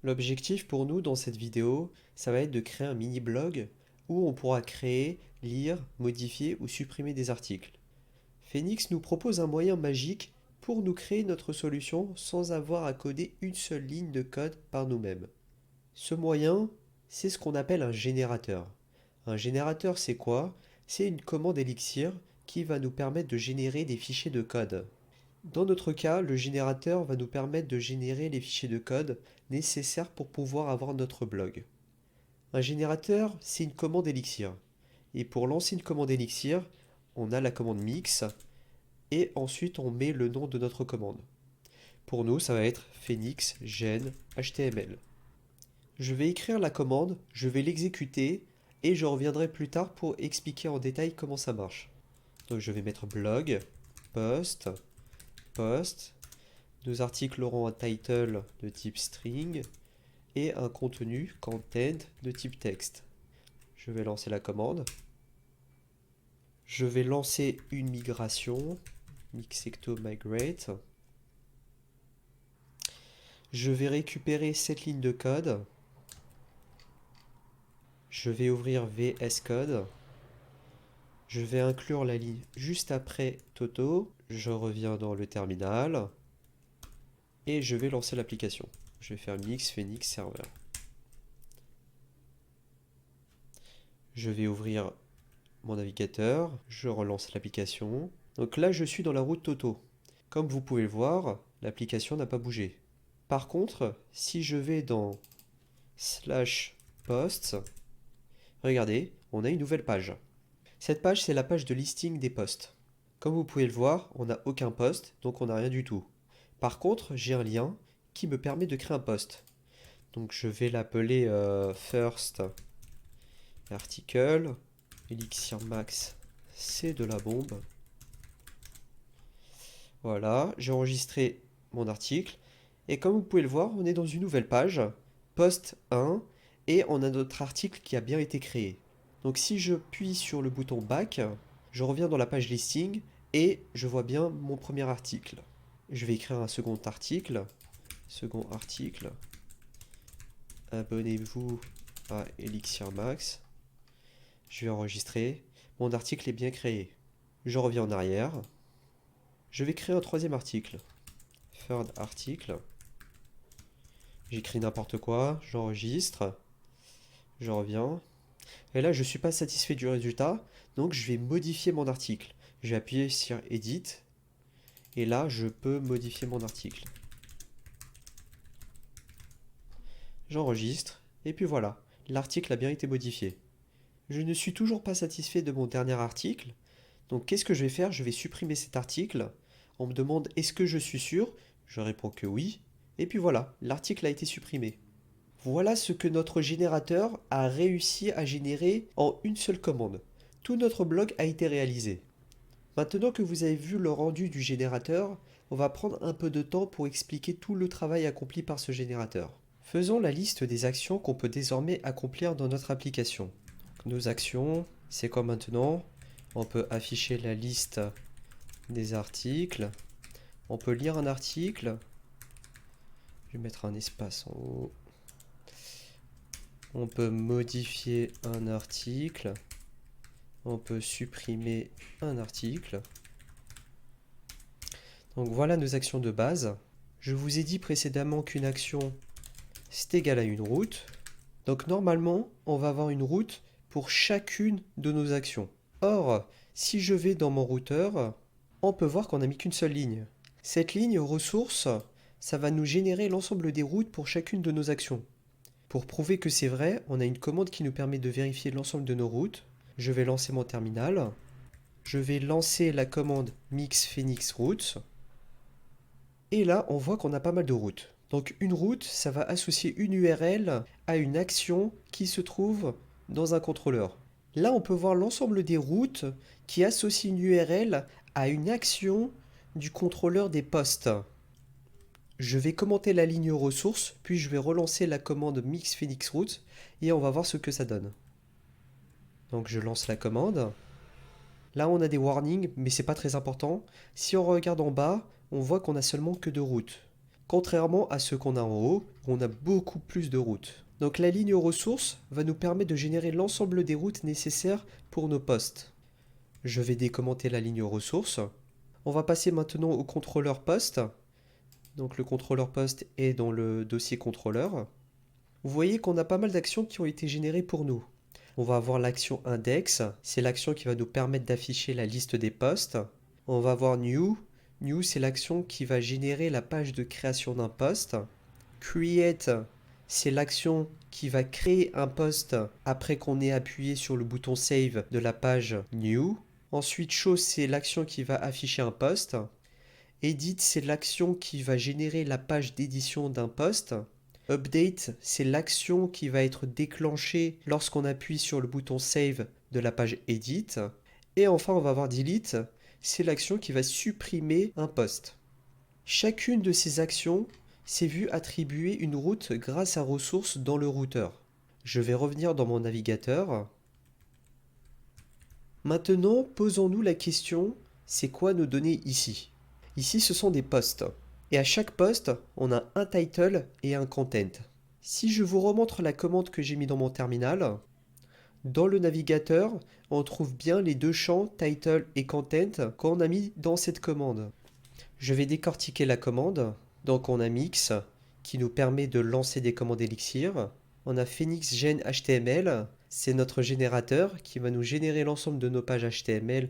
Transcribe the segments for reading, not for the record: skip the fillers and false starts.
L'objectif pour nous dans cette vidéo, ça va être de créer un mini-blog où on pourra créer, lire, modifier ou supprimer des articles. Phoenix nous propose un moyen magique pour nous créer notre solution sans avoir à coder une seule ligne de code par nous-mêmes. Ce moyen, c'est ce qu'on appelle un générateur. Un générateur, c'est quoi? C'est une commande Elixir qui va nous permettre de générer des fichiers de code. Dans notre cas, le générateur va nous permettre de générer les fichiers de code nécessaires pour pouvoir avoir notre blog. Un générateur, c'est une commande Elixir. Et pour lancer une commande Elixir, on a la commande mix et ensuite on met le nom de notre commande. Pour nous, ça va être phoenix gen html. Je vais écrire la commande, je vais l'exécuter et je reviendrai plus tard pour expliquer en détail comment ça marche. Donc je vais mettre blog, post, post. Nos articles auront un title de type string et un contenu content de type texte. Je vais lancer la commande. Je vais lancer une migration, mixecto migrate. Je vais récupérer cette ligne de code. Je vais ouvrir VS Code. Je vais inclure la ligne juste après Toto. Je reviens dans le terminal et je vais lancer l'application. Je vais faire mix phoenix server. Je vais ouvrir mon navigateur, je relance l'application. Donc là, je suis dans la route Toto. Comme vous pouvez le voir, l'application n'a pas bougé. Par contre, si je vais dans slash posts, regardez, on a une nouvelle page. Cette page, c'est la page de listing des posts. Comme vous pouvez le voir, on n'a aucun post, donc on n'a rien du tout. Par contre, j'ai un lien qui me permet de créer un post. Donc je vais l'appeler first article, Elixir Max, c'est de la bombe. Voilà, j'ai enregistré mon article. Et comme vous pouvez le voir, on est dans une nouvelle page, post 1, et on a notre article qui a bien été créé. Donc si je appuie sur le bouton back, je reviens dans la page listing et je vois bien mon premier article. Je vais écrire un second article. Second article. Abonnez-vous à Elixir Max. Je vais enregistrer. Mon article est bien créé. Je reviens en arrière. Je vais créer un troisième article. Third article. J'écris n'importe quoi. J'enregistre. Je reviens. Et là, je ne suis pas satisfait du résultat. Donc, je vais modifier mon article. Je vais appuyer sur Edit. Et là, je peux modifier mon article. J'enregistre. Et puis voilà. L'article a bien été modifié. Je ne suis toujours pas satisfait de mon dernier article. Donc qu'est-ce que je vais faire? Je vais supprimer cet article. On me demande est-ce que je suis sûr? Je réponds que oui. Et puis voilà, l'article a été supprimé. Voilà ce que notre générateur a réussi à générer en une seule commande. Tout notre blog a été réalisé. Maintenant que vous avez vu le rendu du générateur, on va prendre un peu de temps pour expliquer tout le travail accompli par ce générateur. Faisons la liste des actions qu'on peut désormais accomplir dans notre application. Nos actions, c'est quoi maintenant? On peut afficher la liste des articles. On peut lire un article. Je vais mettre un espace en haut. On peut modifier un article. On peut supprimer un article. Donc voilà nos actions de base. Je vous ai dit précédemment qu'une action, c'est égal à une route. Donc normalement, on va avoir une route pour chacune de nos actions. Or, si je vais dans mon routeur, on peut voir qu'on n'a mis qu'une seule ligne. Cette ligne ressource, ça va nous générer l'ensemble des routes pour chacune de nos actions. Pour prouver que c'est vrai, on a une commande qui nous permet de vérifier l'ensemble de nos routes. Je vais lancer mon terminal. Je vais lancer la commande mix phoenix routes. Et là, on voit qu'on a pas mal de routes. Donc une route, ça va associer une URL à une action qui se trouve dans un contrôleur. Là, on peut voir l'ensemble des routes qui associent une URL à une action du contrôleur des postes. Je vais commenter la ligne ressources, puis je vais relancer la commande mix phoenix routes et on va voir ce que ça donne. Donc je lance la commande. Là, on a des warnings, mais c'est pas très important. Si on regarde en bas, on voit qu'on a seulement que deux routes. contrairement à ce qu'on a en haut, où on a beaucoup plus de routes. Donc la ligne ressources va nous permettre de générer l'ensemble des routes nécessaires pour nos postes. Je vais décommenter la ligne ressources. On va passer maintenant au contrôleur poste. Donc le contrôleur poste est dans le dossier contrôleur. Vous voyez qu'on a pas mal d'actions qui ont été générées pour nous. On va avoir l'action index, c'est l'action qui va nous permettre d'afficher la liste des postes. On va avoir new, new c'est l'action qui va générer la page de création d'un poste. Create, c'est l'action qui va créer un poste après qu'on ait appuyé sur le bouton save de la page new. Ensuite show, c'est l'action qui va afficher un poste. Edit, c'est l'action qui va générer la page d'édition d'un poste. Update, c'est l'action qui va être déclenchée lorsqu'on appuie sur le bouton Save de la page Edit. Et enfin, on va avoir Delete, c'est l'action qui va supprimer un poste. Chacune de ces actions s'est vue attribuer une route grâce à ressources dans le routeur. Je vais revenir dans mon navigateur. Maintenant, posons-nous la question, c'est quoi nos données ici? Ici, ce sont des postes. Et à chaque poste, on a un title et un content. Si je vous remontre la commande que j'ai mis dans mon terminal, dans le navigateur, on trouve bien les deux champs title et content qu'on a mis dans cette commande. Je vais décortiquer la commande. Donc on a mix qui nous permet de lancer des commandes Elixir. On a Phoenix Gen HTML, c'est notre générateur qui va nous générer l'ensemble de nos pages HTML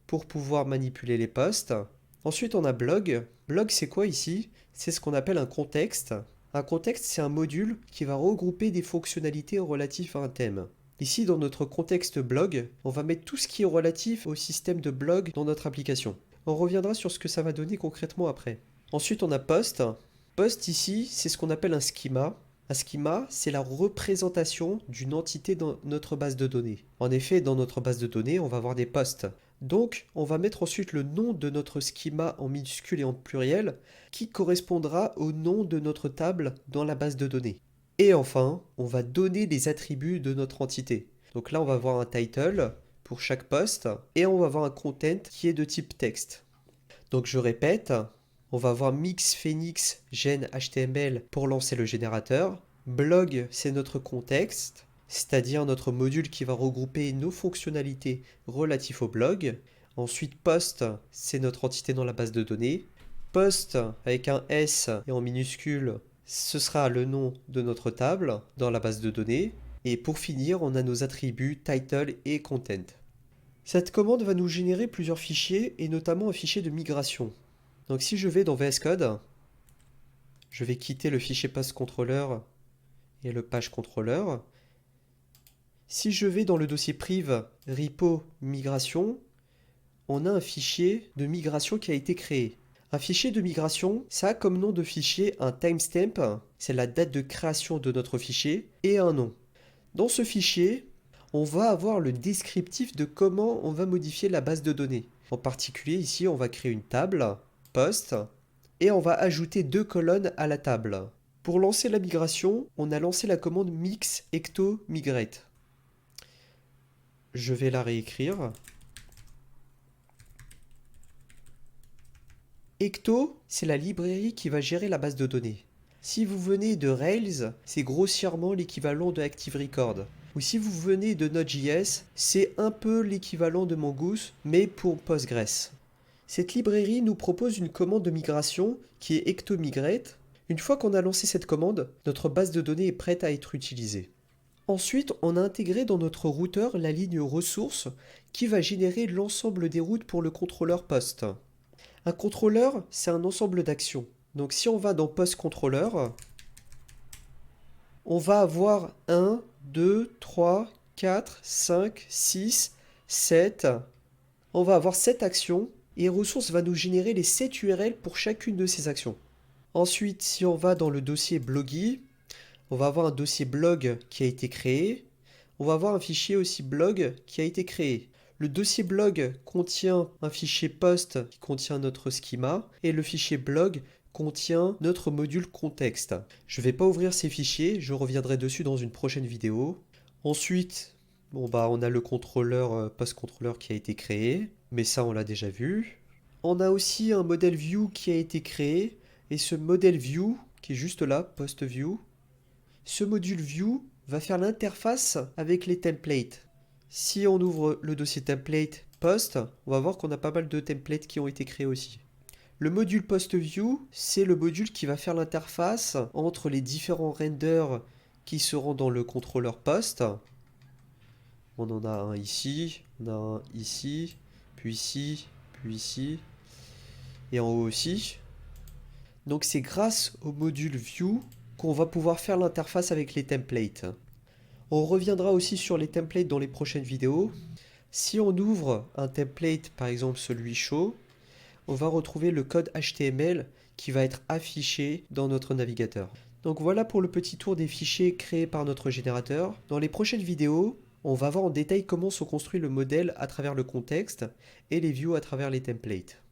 pour pouvoir manipuler les postes. Ensuite, on a blog. Blog, c'est quoi ici? C'est ce qu'on appelle un contexte. Un contexte, c'est un module qui va regrouper des fonctionnalités relatives à un thème. Ici, dans notre contexte blog, on va mettre tout ce qui est relatif au système de blog dans notre application. On reviendra sur ce que ça va donner concrètement après. Ensuite, on a post. Post, ici, c'est ce qu'on appelle un schema. Un schema, c'est la représentation d'une entité dans notre base de données. En effet, dans notre base de données, on va avoir des postes. Donc, on va mettre ensuite le nom de notre schema en minuscule et en pluriel qui correspondra au nom de notre table dans la base de données. Et enfin, on va donner les attributs de notre entité. Donc là, on va avoir un title pour chaque poste et on va avoir un content qui est de type texte. Donc je répète, on va avoir mix Phoenix Gen HTML pour lancer le générateur. Blog, c'est notre contexte, c'est-à-dire notre module qui va regrouper nos fonctionnalités relatives au blog. Ensuite, post, c'est notre entité dans la base de données. Post avec un S et en minuscule, ce sera le nom de notre table dans la base de données. Et pour finir, on a nos attributs title et content. Cette commande va nous générer plusieurs fichiers et notamment un fichier de migration. Donc si je vais dans VS Code, je vais quitter le fichier PostController et le page controller. Si je vais dans le dossier priv repo migration, on a un fichier de migration qui a été créé. Un fichier de migration, ça a comme nom de fichier un timestamp, c'est la date de création de notre fichier, et un nom. Dans ce fichier, on va avoir le descriptif de comment on va modifier la base de données. En particulier, ici, on va créer une table, post, et on va ajouter 2 colonnes à la table. Pour lancer la migration, on a lancé la commande mix ecto migrate. Je vais la réécrire. Ecto, c'est la librairie qui va gérer la base de données. Si vous venez de Rails, c'est grossièrement l'équivalent de Active Record. Ou si vous venez de Node.js, c'est un peu l'équivalent de Mongoose, mais pour Postgres. Cette librairie nous propose une commande de migration qui est ecto migrate. Une fois qu'on a lancé cette commande, notre base de données est prête à être utilisée. Ensuite, on a intégré dans notre routeur la ligne ressources qui va générer l'ensemble des routes pour le contrôleur post. Un contrôleur, c'est un ensemble d'actions. Donc si on va dans PostController, on va avoir 1, 2, 3, 4, 5, 6, 7. On va avoir 7 actions et ressources va nous générer les 7 URL pour chacune de ces actions. Ensuite, si on va dans le dossier Blogy, on va avoir un dossier blog qui a été créé. On va avoir un fichier aussi blog qui a été créé. Le dossier blog contient un fichier post qui contient notre schema et le fichier blog contient notre module contexte. Je ne vais pas ouvrir ces fichiers, je reviendrai dessus dans une prochaine vidéo. Ensuite, on a le contrôleur post-controller qui a été créé, mais ça on l'a déjà vu. On a aussi un modèle view qui a été créé Et ce modèle view, qui est juste là, post view, ce module view va faire l'interface avec les templates. Si on ouvre le dossier template post, on va voir qu'on a pas mal de templates qui ont été créés aussi. Le module post view, c'est le module qui va faire l'interface entre les différents renders qui seront dans le contrôleur post. On en a un ici, on a un ici, puis ici, puis ici, et en haut aussi. Donc c'est grâce au module view qu'on va pouvoir faire l'interface avec les templates. On reviendra aussi sur les templates dans les prochaines vidéos. Si on ouvre un template, par exemple celui show, on va retrouver le code HTML qui va être affiché dans notre navigateur. Donc voilà pour le petit tour des fichiers créés par notre générateur. Dans les prochaines vidéos, on va voir en détail comment se construit le modèle à travers le contexte et les views à travers les templates.